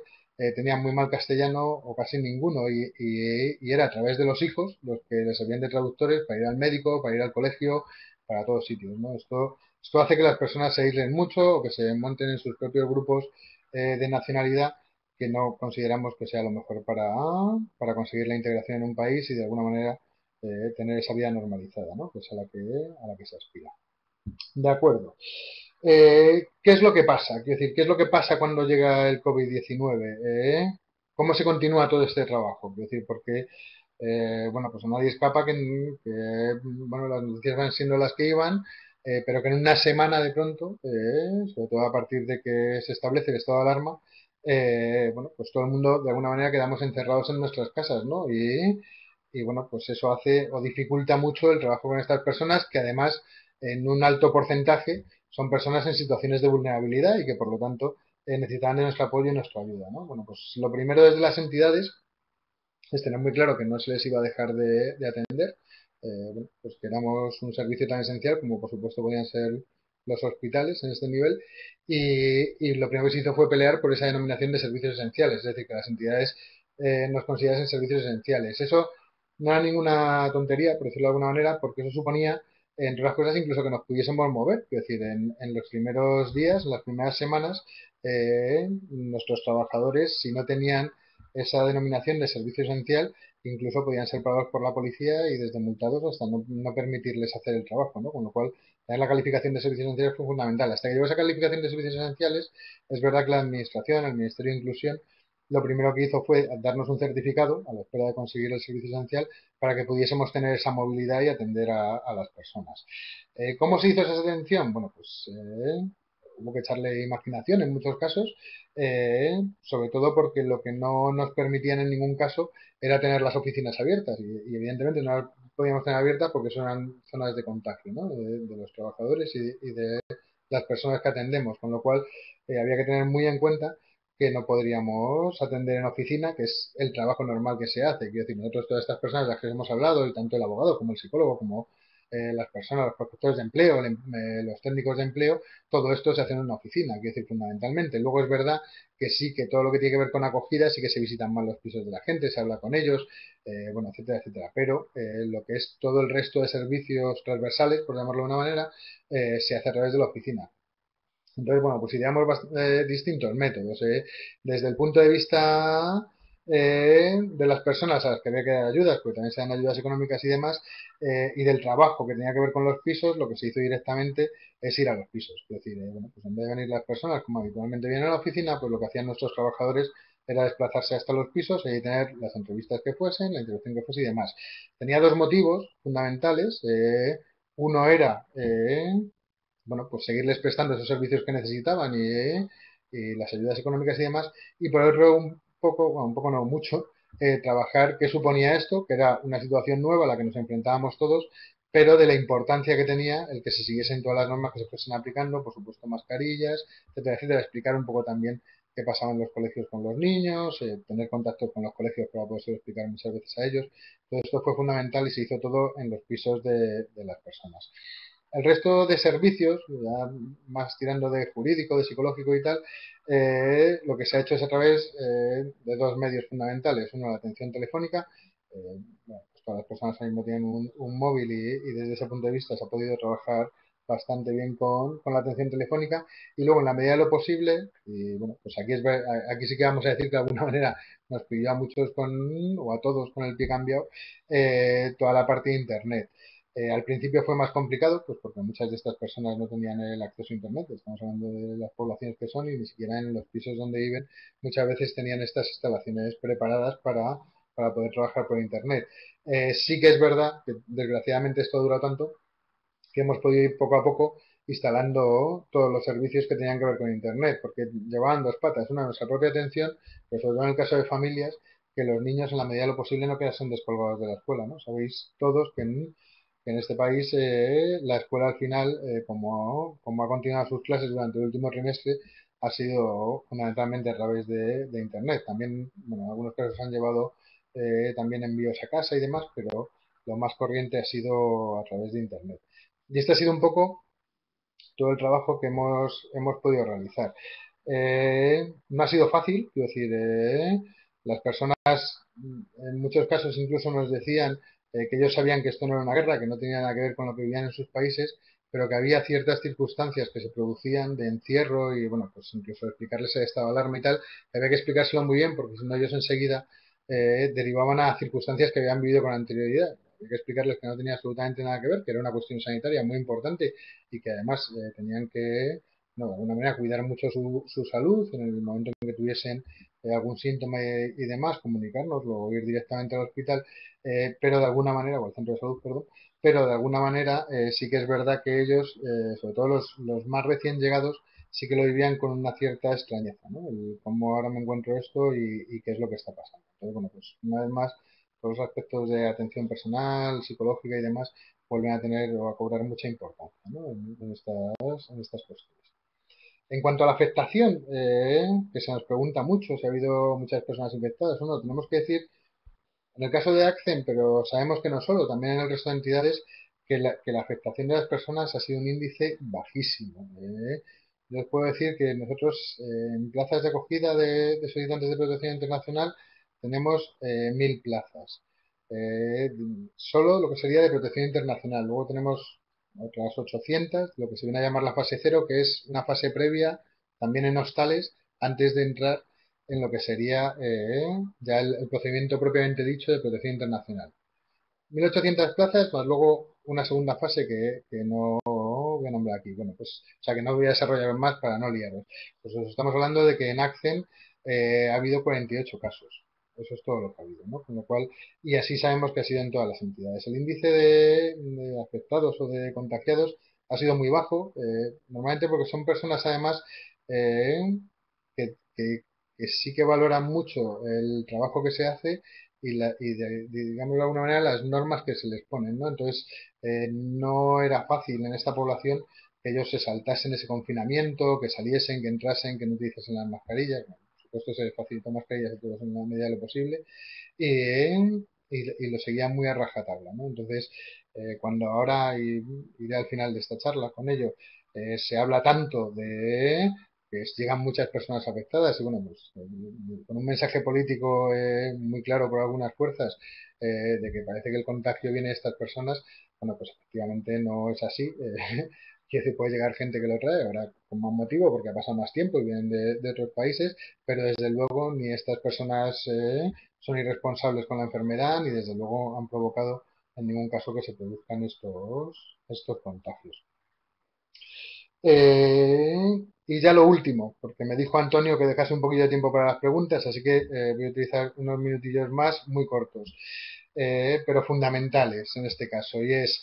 tenían muy mal castellano o casi ninguno y era a través de los hijos los que les servían de traductores para ir al médico, para ir al colegio, para todos sitios, ¿no? Esto hace que las personas se aíslen mucho o que se monten en sus propios grupos de nacionalidad que no consideramos que sea lo mejor para conseguir la integración en un país y de alguna manera tener esa vida normalizada, ¿no? Que es a la que se aspira. De acuerdo. ¿Qué es lo que pasa? Quiero decir, ¿qué es lo que pasa cuando llega el COVID-19? ¿Cómo se continúa todo este trabajo? Quiero decir, porque bueno, pues a nadie escapa bueno, las noticias van siendo las que iban, pero que en una semana de pronto, sobre todo a partir de que se establece el estado de alarma, bueno, pues todo el mundo de alguna manera quedamos encerrados en nuestras casas, ¿no? Y bueno, pues eso hace o dificulta mucho el trabajo con estas personas que además en un alto porcentaje son personas en situaciones de vulnerabilidad y que por lo tanto necesitan de nuestro apoyo y nuestra ayuda, ¿no? Bueno, pues lo primero desde las entidades es tener muy claro que no se les iba a dejar de atender, bueno, pues que éramos un servicio tan esencial como por supuesto podían ser los hospitales en este nivel y lo primero que se hizo fue pelear por esa denominación de servicios esenciales, es decir, que las entidades nos considerasen servicios esenciales. Eso no era ninguna tontería, por decirlo de alguna manera, porque eso suponía, entre otras cosas, incluso que nos pudiésemos mover, es decir, en los primeros días, en las primeras semanas, nuestros trabajadores, si no tenían esa denominación de servicio esencial, incluso podían ser pagados por la policía y desde multados hasta no permitirles hacer el trabajo, ¿no? Con lo cual, la calificación de servicios esenciales fue fundamental. Hasta que llegó esa calificación de servicios esenciales, es verdad que la Administración, el Ministerio de Inclusión, lo primero que hizo fue darnos un certificado a la espera de conseguir el servicio esencial para que pudiésemos tener esa movilidad y atender a las personas. ¿Cómo se hizo esa atención? Bueno, pues hubo que echarle imaginación en muchos casos, sobre todo porque lo que no nos permitían en ningún caso era tener las oficinas abiertas y evidentemente no las podíamos tener abiertas porque son zonas de contagio, ¿no? De los trabajadores y de las personas que atendemos, con lo cual había que tener muy en cuenta que no podríamos atender en oficina, que es el trabajo normal que se hace. Quiero decir, nosotros, todas estas personas de las que hemos hablado, y tanto el abogado como el psicólogo, como las personas, los prospectores de empleo, los técnicos de empleo, todo esto se hace en una oficina, quiero decir, fundamentalmente. Luego es verdad que sí, que todo lo que tiene que ver con acogida, sí que se visitan más los pisos de la gente, se habla con ellos, bueno, etcétera, etcétera. Pero lo que es todo el resto de servicios transversales, por llamarlo de una manera, se hace a través de la oficina. Entonces, bueno, pues ideamos distintos métodos. Desde el punto de vista de las personas a las que había que dar ayudas, porque también se dan ayudas económicas y demás, y del trabajo que tenía que ver con los pisos, lo que se hizo directamente es ir a los pisos. Es decir, bueno, pues en vez de venir las personas como habitualmente vienen a la oficina, pues lo que hacían nuestros trabajadores era desplazarse hasta los pisos y tener las entrevistas que fuesen, la interacción que fuese y demás. Tenía dos motivos fundamentales. Uno era bueno, pues seguirles prestando esos servicios que necesitaban y las ayudas económicas y demás, y por otro un poco, bueno, un poco no mucho, trabajar qué suponía esto, que era una situación nueva a la que nos enfrentábamos todos, pero de la importancia que tenía el que se siguiesen todas las normas que se fuesen aplicando, por supuesto mascarillas, etcétera, etcétera, explicar un poco también qué pasaba en los colegios con los niños, tener contacto con los colegios para poder explicar muchas veces a ellos. Todo esto fue fundamental y se hizo todo en los pisos de las personas. El resto de servicios, ya más tirando de jurídico, de psicológico y tal, lo que se ha hecho es a través de dos medios fundamentales. Uno, la atención telefónica. Bueno, pues todas las personas ahora mismo tienen un móvil y desde ese punto de vista se ha podido trabajar bastante bien con la atención telefónica. Y luego, en la medida de lo posible, y bueno, pues aquí sí que vamos a decir que de alguna manera nos pidió a muchos o a todos con el pie cambiado, toda la parte de Internet. Al principio fue más complicado, pues porque muchas de estas personas no tenían el acceso a Internet. Estamos hablando de las poblaciones que son y ni siquiera en los pisos donde viven muchas veces tenían estas instalaciones preparadas para poder trabajar por Internet. Sí que es verdad que desgraciadamente esto ha durado tanto que hemos podido ir poco a poco instalando todos los servicios que tenían que ver con Internet, porque llevaban dos patas. Una, nuestra propia atención, pero sobre todo en el caso de familias, que los niños en la medida de lo posible no quedasen descolgados de la escuela, ¿no? Sabéis todos que en este país la escuela al final, como ha continuado sus clases durante el último trimestre, ha sido fundamentalmente a través de Internet. También, bueno, en algunos casos han llevado también envíos a casa y demás, pero lo más corriente ha sido a través de Internet. Y este ha sido un poco todo el trabajo que hemos podido realizar. No ha sido fácil, quiero decir, las personas en muchos casos incluso nos decían que ellos sabían que esto no era una guerra, que no tenía nada que ver con lo que vivían en sus países, pero que había ciertas circunstancias que se producían de encierro y, bueno, pues incluso explicarles el estado de alarma y tal, había que explicárselo muy bien porque si no ellos enseguida derivaban a circunstancias que habían vivido con anterioridad. Había que explicarles que no tenía absolutamente nada que ver, que era una cuestión sanitaria muy importante y que además tenían que, no, de alguna manera, cuidar mucho su salud en el momento en que tuviesen algún síntoma y demás, comunicárnoslo o ir directamente al hospital, pero de alguna manera, o al centro de salud, perdón, pero de alguna manera sí que es verdad que ellos, sobre todo los más recién llegados, sí que lo vivían con una cierta extrañeza, ¿no? El cómo ahora me encuentro esto y qué es lo que está pasando. Entonces, bueno, pues una vez más, todos los aspectos de atención personal, psicológica y demás, vuelven a tener o a cobrar mucha importancia, ¿no? en estas cuestiones. En cuanto a la afectación, que se nos pregunta mucho si ha habido muchas personas infectadas o no, tenemos que decir, en el caso de Accent, pero sabemos que no solo, también en el resto de entidades, que la afectación de las personas ha sido un índice bajísimo. Yo os puedo decir que nosotros en plazas de acogida de solicitantes de protección internacional tenemos 1.000 plazas. Eh, Solo lo que sería de protección internacional. Luego tenemos otras 800, lo que se viene a llamar la fase cero, que es una fase previa, también en hostales, antes de entrar en lo que sería ya el procedimiento propiamente dicho de protección internacional. 1.800 plazas, más luego una segunda fase que no voy a nombrar aquí. Bueno, pues, o sea, que no voy a desarrollar más para no liaros. Pues os estamos hablando de que en Accent ha habido 48 casos. Eso es todo lo que ha habido, ¿no? Con lo cual, y así sabemos que ha sido en todas las entidades. El índice de afectados o de contagiados ha sido muy bajo, normalmente porque son personas además que sí que valoran mucho el trabajo que se hace digamos de alguna manera, las normas que se les ponen, ¿no? Entonces, no era fácil en esta población que ellos se saltasen ese confinamiento, que saliesen, que entrasen, que no utilizasen las mascarillas. Bueno, supuesto se facilitó mascarillas y todo eso en la medida de lo posible, y lo seguían muy a rajatabla, ¿no? Entonces, cuando ahora, y iré al final de esta charla con ello, se habla tanto de que llegan muchas personas afectadas y bueno, pues con un mensaje político muy claro por algunas fuerzas de que parece que el contagio viene de estas personas, bueno, pues efectivamente no es así. Quiere decir, puede llegar gente que lo trae, ahora con más motivo porque ha pasado más tiempo y vienen de otros países, pero desde luego ni estas personas son irresponsables con la enfermedad ni desde luego han provocado en ningún caso que se produzcan estos contagios. Y ya lo último, porque me dijo Antonio que dejase un poquillo de tiempo para las preguntas, así que voy a utilizar unos minutillos más muy cortos, pero fundamentales en este caso, y es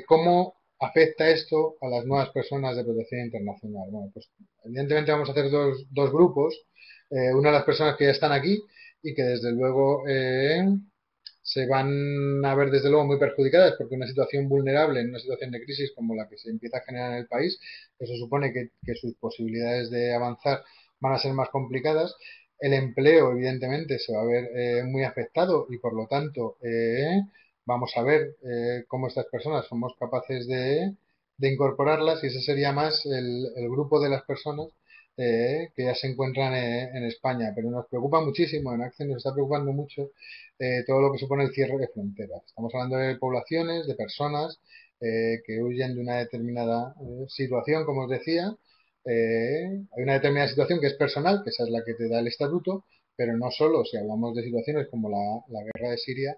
cómo afecta esto a las nuevas personas de protección internacional. Bueno, pues evidentemente vamos a hacer dos grupos, una de las personas que ya están aquí y que desde luego se van a ver desde luego muy perjudicadas porque una situación vulnerable en una situación de crisis como la que se empieza a generar en el país, eso supone que sus posibilidades de avanzar van a ser más complicadas. El empleo, evidentemente, se va a ver muy afectado y por lo tanto vamos a ver cómo estas personas somos capaces de incorporarlas y ese sería más el grupo de las personas que ya se encuentran en España. Pero nos preocupa muchísimo, en Acción nos está preocupando mucho todo lo que supone el cierre de fronteras. Estamos hablando de poblaciones, de personas que huyen de una determinada situación, como os decía. Hay una determinada situación que es personal, que esa es la que te da el estatuto, pero no solo si hablamos de situaciones como la guerra de Siria,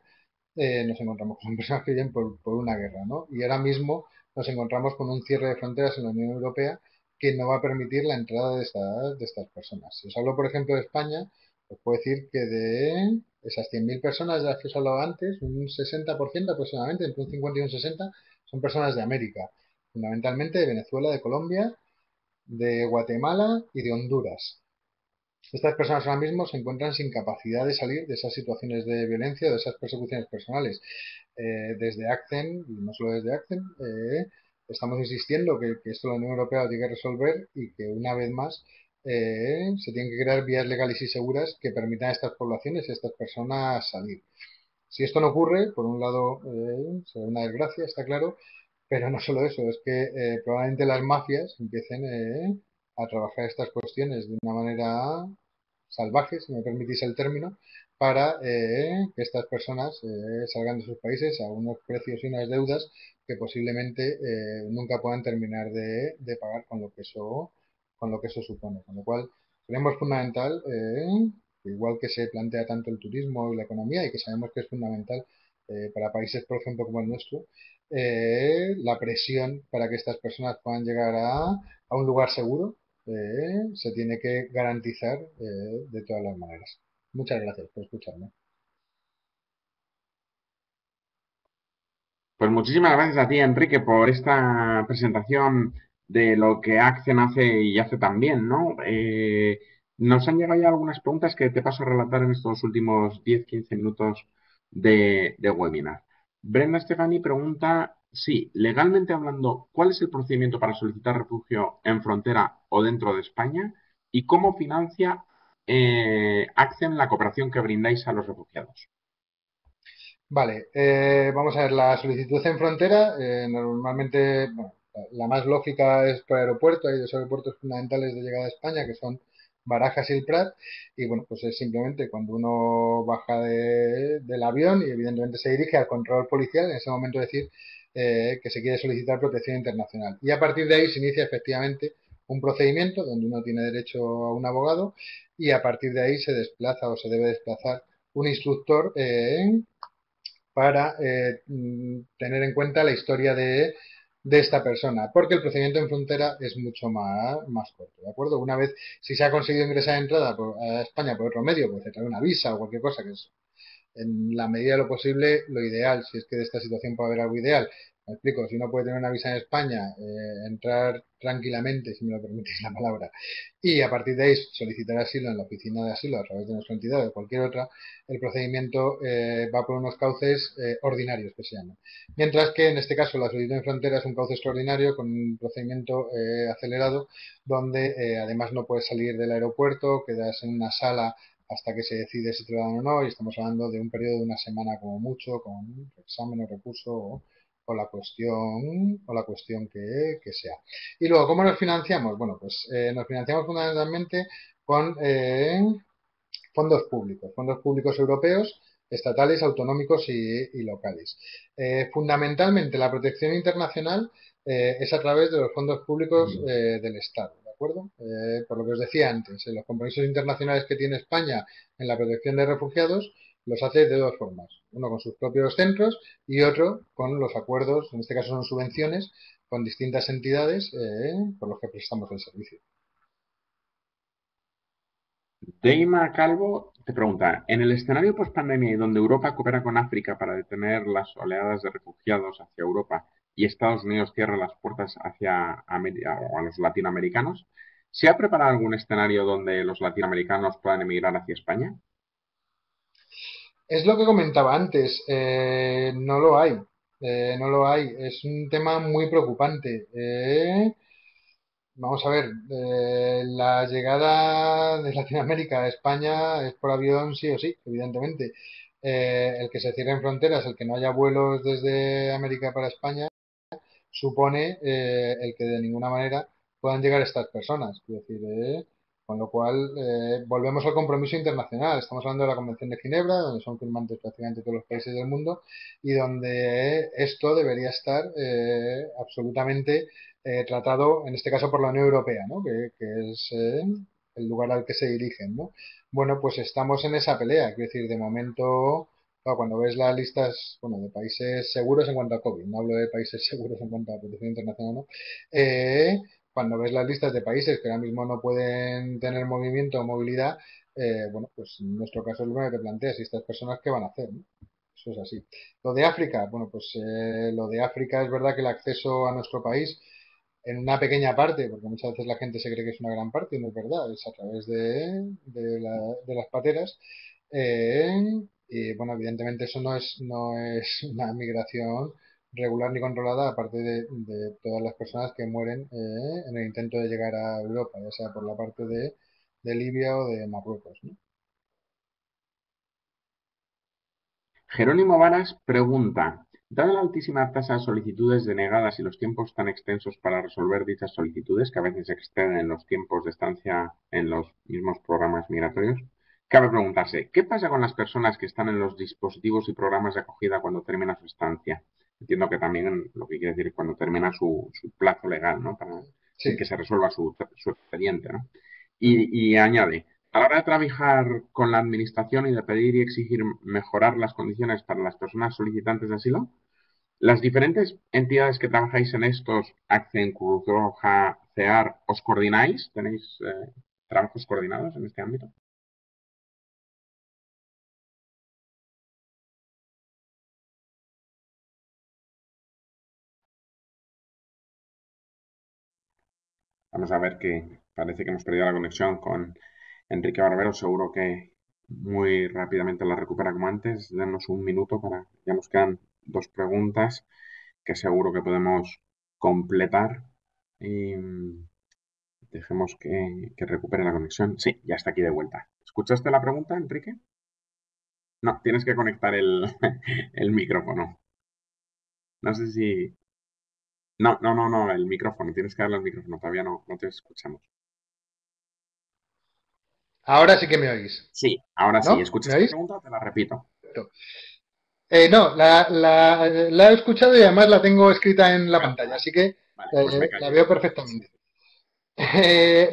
nos encontramos con personas que huyen por una guerra, ¿no? Y ahora mismo nos encontramos con un cierre de fronteras en la Unión Europea que no va a permitir la entrada de estas personas. Si os hablo, por ejemplo, de España, os puedo decir que de esas 100.000 personas de las que os hablaba antes, un 60% aproximadamente, entre un 50 y un 60, son personas de América, fundamentalmente de Venezuela, de Colombia, de Guatemala y de Honduras. Estas personas ahora mismo se encuentran sin capacidad de salir de esas situaciones de violencia o de esas persecuciones personales. Desde ACCEN, y no solo desde ACCEN, estamos insistiendo que esto la Unión Europea lo tiene que resolver y que una vez más se tienen que crear vías legales y seguras que permitan a estas poblaciones y a estas personas salir. Si esto no ocurre, por un lado será una desgracia, está claro, pero no solo eso, es que probablemente las mafias empiecen a trabajar estas cuestiones de una manera salvaje, si me permitís el término, para que estas personas salgan de sus países a unos precios y unas deudas que posiblemente nunca puedan terminar de pagar con lo que eso supone. Con lo cual, creemos fundamental, igual que se plantea tanto el turismo y la economía, y que sabemos que es fundamental para países, por ejemplo, como el nuestro, la presión para que estas personas puedan llegar a un lugar seguro se tiene que garantizar de todas las maneras. Muchas gracias por escucharme. Pues muchísimas gracias a ti, Enrique, por esta presentación de lo que Accen hace y hace también, ¿no? Nos han llegado ya algunas preguntas que te paso a relatar en estos últimos 10-15 minutos de webinar. Brenda Stefani pregunta, sí, legalmente hablando, ¿cuál es el procedimiento para solicitar refugio en frontera o dentro de España? ¿Y cómo financia Accen la cooperación que brindáis a los refugiados? Vale, vamos a ver, la solicitud en frontera, normalmente, bueno, la más lógica es por aeropuerto, hay dos aeropuertos fundamentales de llegada a España, que son Barajas y el Prat, y bueno, pues es simplemente cuando uno baja del avión y evidentemente se dirige al control policial, en ese momento decir que se quiere solicitar protección internacional. Y a partir de ahí se inicia efectivamente un procedimiento donde uno tiene derecho a un abogado y a partir de ahí se desplaza o se debe desplazar un instructor para tener en cuenta la historia de esta persona, porque el procedimiento en frontera es mucho más corto, ¿de acuerdo? Una vez, si se ha conseguido ingresar de entrada a España por otro medio, pues traer una visa o cualquier cosa, que es en la medida de lo posible lo ideal, si es que de esta situación puede haber algo ideal, Me explico, si uno puede tener una visa en España, entrar tranquilamente, si me lo permitís la palabra, y a partir de ahí solicitar asilo en la oficina de asilo a través de nuestra entidad o de cualquier otra, el procedimiento va por unos cauces ordinarios que se llaman. Mientras que en este caso la solicitud en frontera es un cauce extraordinario con un procedimiento acelerado donde además no puedes salir del aeropuerto, quedas en una sala hasta que se decide si te lo dan o no, y estamos hablando de un periodo de una semana como mucho, con examen o recurso o la cuestión que sea. Y luego, ¿cómo nos financiamos? Bueno, pues nos financiamos fundamentalmente con fondos públicos europeos, estatales, autonómicos y locales. Fundamentalmente, la protección internacional es a través de los fondos públicos del Estado, ¿de acuerdo? Por lo que os decía antes, los compromisos internacionales que tiene España en la protección de refugiados los hace de dos formas. Uno con sus propios centros y otro con los acuerdos, en este caso son subvenciones, con distintas entidades por los que prestamos el servicio. Deima Calvo te pregunta, en el escenario post-pandemia y donde Europa coopera con África para detener las oleadas de refugiados hacia Europa y Estados Unidos cierra las puertas hacia América o a los latinoamericanos, ¿se ha preparado algún escenario donde los latinoamericanos puedan emigrar hacia España? Es lo que comentaba antes, no lo hay, no lo hay, es un tema muy preocupante. Vamos a ver, la llegada de Latinoamérica a España es por avión sí o sí, evidentemente. El que se cierren fronteras, el que no haya vuelos desde América para España, supone el que de ninguna manera puedan llegar estas personas. Es decir, con lo cual volvemos al compromiso internacional. Estamos hablando de la Convención de Ginebra, donde son firmantes prácticamente todos los países del mundo y donde esto debería estar absolutamente tratado, en este caso por la Unión Europea, ¿no? que es el lugar al que se dirigen. ¿No? Bueno, pues estamos en esa pelea. Es decir, de momento claro, cuando ves las listas, bueno, de países seguros en cuanto a COVID, no hablo de países seguros en cuanto a protección internacional, ¿no? Cuando ves las listas de países que ahora mismo no pueden tener movimiento o movilidad, bueno, pues en nuestro caso es lo que te planteas, ¿y estas personas qué van a hacer? ¿No? Eso es así. Lo de África, bueno, pues lo de África es verdad que el acceso a nuestro país en una pequeña parte, porque muchas veces la gente se cree que es una gran parte, y no es verdad, es a través de las pateras. Y bueno, evidentemente eso no es una migración regular ni controlada, aparte de todas las personas que mueren en el intento de llegar a Europa, ya sea por la parte de Libia o de Marruecos, ¿no? Jerónimo Varas pregunta, dada la altísima tasa de solicitudes denegadas y los tiempos tan extensos para resolver dichas solicitudes, que a veces exceden los tiempos de estancia en los mismos programas migratorios, cabe preguntarse, ¿qué pasa con las personas que están en los dispositivos y programas de acogida cuando termina su estancia? Entiendo que también lo que quiere decir es cuando termina su plazo legal, ¿no? En Sí. que se resuelva su expediente, ¿no? Y añade, a la hora de trabajar con la administración y de pedir y exigir mejorar las condiciones para las personas solicitantes de asilo, las diferentes entidades que trabajáis en estos, ACCEN, Cruz Roja, CEAR, ¿os coordináis? ¿Tenéis trabajos coordinados en este ámbito? Vamos a ver que parece que hemos perdido la conexión con Enrique Barbero. Seguro que muy rápidamente la recupera como antes. Denos un minuto para... Ya nos quedan dos preguntas que seguro que podemos completar. Y dejemos que recupere la conexión. Sí, ya está aquí de vuelta. ¿Escuchaste la pregunta, Enrique? No, tienes que conectar el micrófono. No sé si... No, no, no, no, el micrófono. Tienes que darle al micrófono. Todavía no te escuchamos. Ahora sí que me oís, Sí, ahora sí. ¿no? ¿Me ¿Escuchaste la oís? pregunta o te la repito? Perfecto. No, la he escuchado y además la tengo escrita en la pantalla, Vale, así que vale, pues me la callo veo entonces. perfectamente.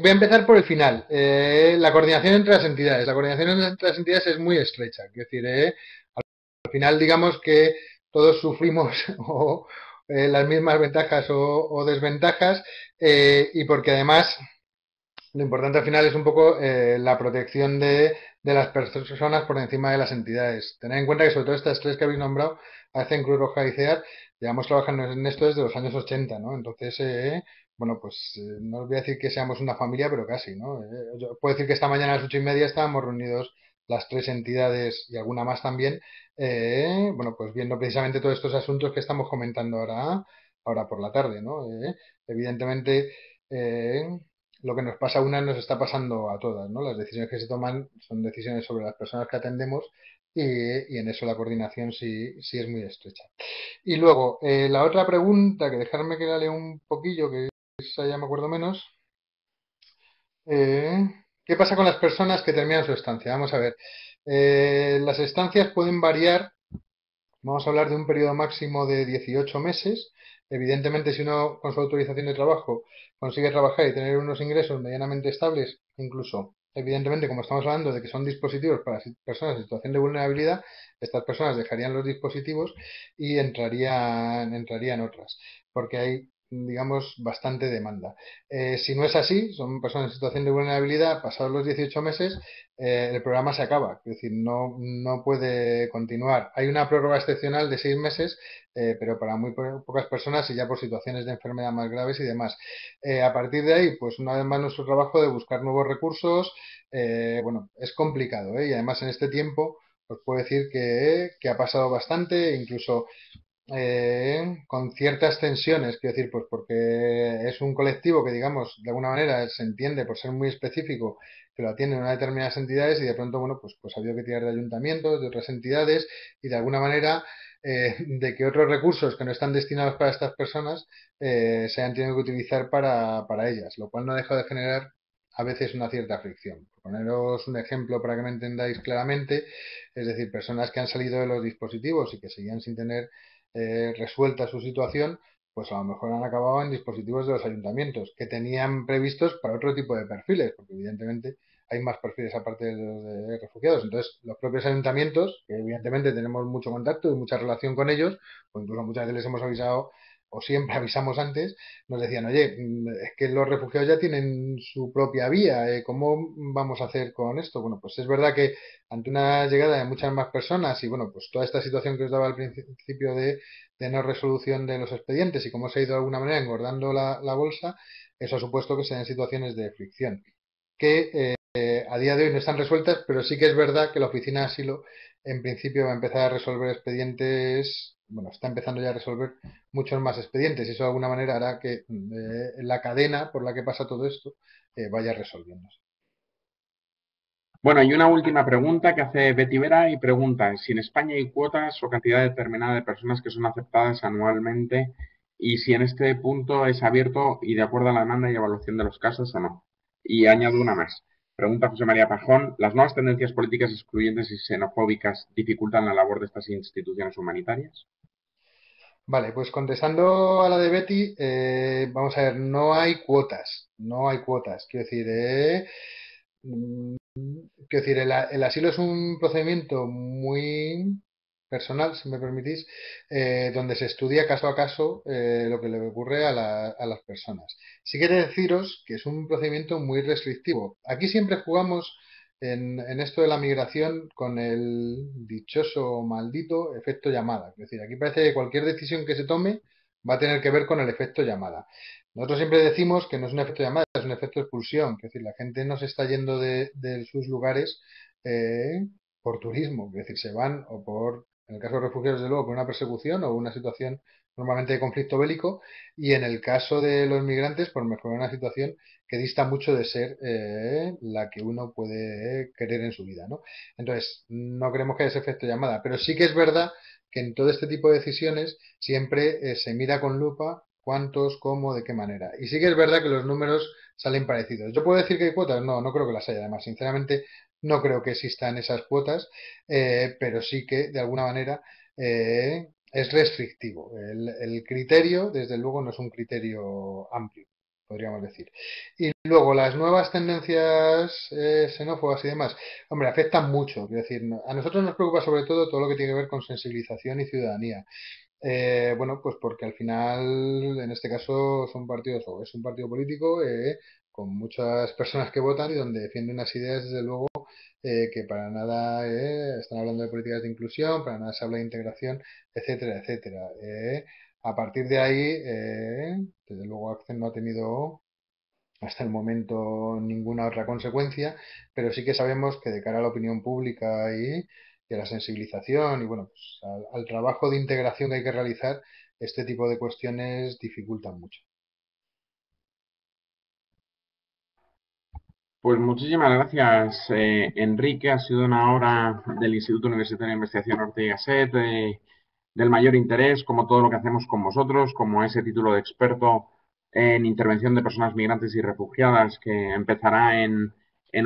Voy a empezar por el final. La coordinación entre las entidades. La coordinación entre las entidades es muy estrecha. Es decir, al final digamos que todos sufrimos las mismas ventajas o desventajas y porque además lo importante al final es un poco la protección de las personas por encima de las entidades. Tened en cuenta que sobre todo estas tres que habéis nombrado, hacen Cruz Roja y CEAR, llevamos trabajando en esto desde los años 80, ¿no? Entonces, bueno, pues no os voy a decir que seamos una familia, pero casi, ¿no? Yo puedo decir que esta mañana a las 8:30 estábamos reunidos las tres entidades y alguna más también, bueno, pues viendo precisamente todos estos asuntos que estamos comentando ahora por la tarde, ¿no? Evidentemente, eh, lo que nos pasa a una nos está pasando a todas, ¿no? Las decisiones que se toman son decisiones sobre las personas que atendemos y en eso la coordinación sí es muy estrecha. Y luego, la otra pregunta, que dejarme que la lea un poquillo, que esa ya me acuerdo menos. eh, ¿Qué pasa con las personas que terminan su estancia? Vamos a ver. Las estancias pueden variar. Vamos a hablar de un periodo máximo de 18 meses. Evidentemente, si uno con su autorización de trabajo consigue trabajar y tener unos ingresos medianamente estables, incluso, evidentemente, como estamos hablando de que son dispositivos para personas en situación de vulnerabilidad, estas personas dejarían los dispositivos y entrarían otras, porque hay, digamos, bastante demanda. Si no es así, son personas en situación de vulnerabilidad, pasados los 18 meses, el programa se acaba, es decir, no puede continuar. Hay una prórroga excepcional de 6 meses, pero para muy pocas personas y ya por situaciones de enfermedad más graves y demás. A partir de ahí, pues una vez más nuestro trabajo de buscar nuevos recursos, bueno, es complicado, y además en este tiempo, os puedo decir que ha pasado bastante, incluso con ciertas tensiones, quiero decir, pues porque es un colectivo que, digamos, de alguna manera se entiende por ser muy específico que lo atienden unas determinadas entidades y de pronto, bueno, pues ha habido que tirar de ayuntamientos, de otras entidades y de alguna manera de que otros recursos que no están destinados para estas personas se han tenido que utilizar para ellas, lo cual no ha dejado de generar a veces una cierta fricción. Por poneros un ejemplo para que me entendáis claramente, es decir, personas que han salido de los dispositivos y que seguían sin tener resuelta su situación, pues a lo mejor han acabado en dispositivos de los ayuntamientos, que tenían previstos para otro tipo de perfiles, porque evidentemente hay más perfiles aparte de los de refugiados. Entonces, los propios ayuntamientos, que evidentemente tenemos mucho contacto y mucha relación con ellos, o incluso muchas veces les hemos avisado, o siempre avisamos antes, nos decían, oye, es que los refugiados ya tienen su propia vía, ¿cómo vamos a hacer con esto? Bueno, pues es verdad que ante una llegada de muchas más personas y bueno, pues toda esta situación que os daba al principio de no resolución de los expedientes y cómo se ha ido de alguna manera engordando la bolsa, eso ha supuesto que se den situaciones de fricción que a día de hoy no están resueltas, pero sí que es verdad que la oficina de asilo en principio va a empezar a resolver expedientes, bueno, está empezando ya a resolver muchos más expedientes y eso de alguna manera hará que la cadena por la que pasa todo esto vaya resolviéndose. Bueno, y una última pregunta que hace Betty Vera y pregunta si en España hay cuotas o cantidad determinada de personas que son aceptadas anualmente y si en este punto es abierto y de acuerdo a la demanda y evaluación de los casos o no. Y añado una más. Pregunta José María Pajón, ¿las nuevas tendencias políticas excluyentes y xenofóbicas dificultan la labor de estas instituciones humanitarias? Vale, pues contestando a la de Betty, vamos a ver, no hay cuotas, no hay cuotas. Mm, quiero decir, el asilo es un procedimiento muy personal, si me permitís, donde se estudia caso a caso lo que le ocurre a las personas. Sí que he de deciros que es un procedimiento muy restrictivo. Aquí siempre jugamos en esto de la migración con el dichoso o maldito efecto llamada. Es decir, aquí parece que cualquier decisión que se tome va a tener que ver con el efecto llamada. Nosotros siempre decimos que no es un efecto llamada, es un efecto expulsión. Es decir, la gente no se está yendo de sus lugares por turismo. Es decir, se van o por, en el caso de refugiados, desde luego, por una persecución o una situación normalmente de conflicto bélico. Y en el caso de los migrantes, por mejorar una situación que dista mucho de ser la que uno puede querer en su vida, ¿no? Entonces, no creemos que haya ese efecto llamada, pero sí que es verdad que en todo este tipo de decisiones siempre se mira con lupa cuántos, cómo, de qué manera. Y sí que es verdad que los números salen parecidos. ¿Yo puedo decir que hay cuotas? No, no creo que las haya. Además, sinceramente, no creo que existan esas cuotas, pero sí que de alguna manera es restrictivo. El criterio, desde luego, no es un criterio amplio, podríamos decir. Y luego, las nuevas tendencias xenófobas y demás, hombre, afectan mucho. Quiero decir, a nosotros nos preocupa sobre todo lo que tiene que ver con sensibilización y ciudadanía. Bueno, pues porque al final, en este caso, son partidos, o es un partido político con muchas personas que votan y donde defienden unas ideas, desde luego, que para nada están hablando de políticas de inclusión, para nada se habla de integración, etcétera, etcétera. A partir de ahí, desde luego, Accent no ha tenido hasta el momento ninguna otra consecuencia, pero sí que sabemos que de cara a la opinión pública y a la sensibilización y bueno, pues al trabajo de integración que hay que realizar, este tipo de cuestiones dificultan mucho. Pues muchísimas gracias, Enrique. Ha sido una hora del Instituto Universitario de Investigación Ortega y Gasset, del mayor interés, como todo lo que hacemos con vosotros, como ese título de experto en intervención de personas migrantes y refugiadas que empezará en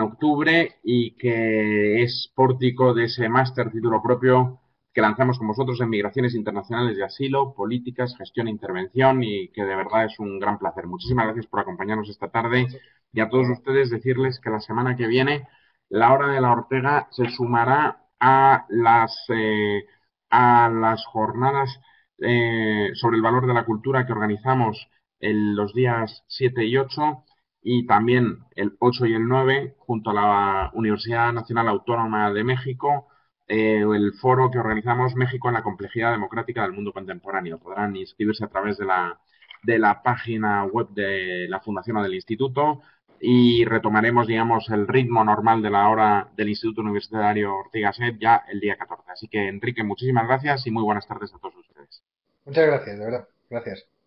octubre y que es pórtico de ese máster título propio que lanzamos con vosotros en Migraciones Internacionales de Asilo, Políticas, Gestión e Intervención y que de verdad es un gran placer. Muchísimas gracias por acompañarnos esta tarde y a todos ustedes decirles que la semana que viene la Hora de la Ortega se sumará a las jornadas sobre el valor de la cultura que organizamos los días 7 y 8 y también el 8 y el 9 junto a la Universidad Nacional Autónoma de México, el foro que organizamos México en la complejidad democrática del mundo contemporáneo. Podrán inscribirse a través de la página web de la Fundación o del Instituto y retomaremos, digamos, el ritmo normal de la hora del Instituto Universitario Ortega y Gasset ya el día 14. Así que, Enrique, muchísimas gracias y muy buenas tardes a todos ustedes. Muchas gracias, de verdad. Gracias.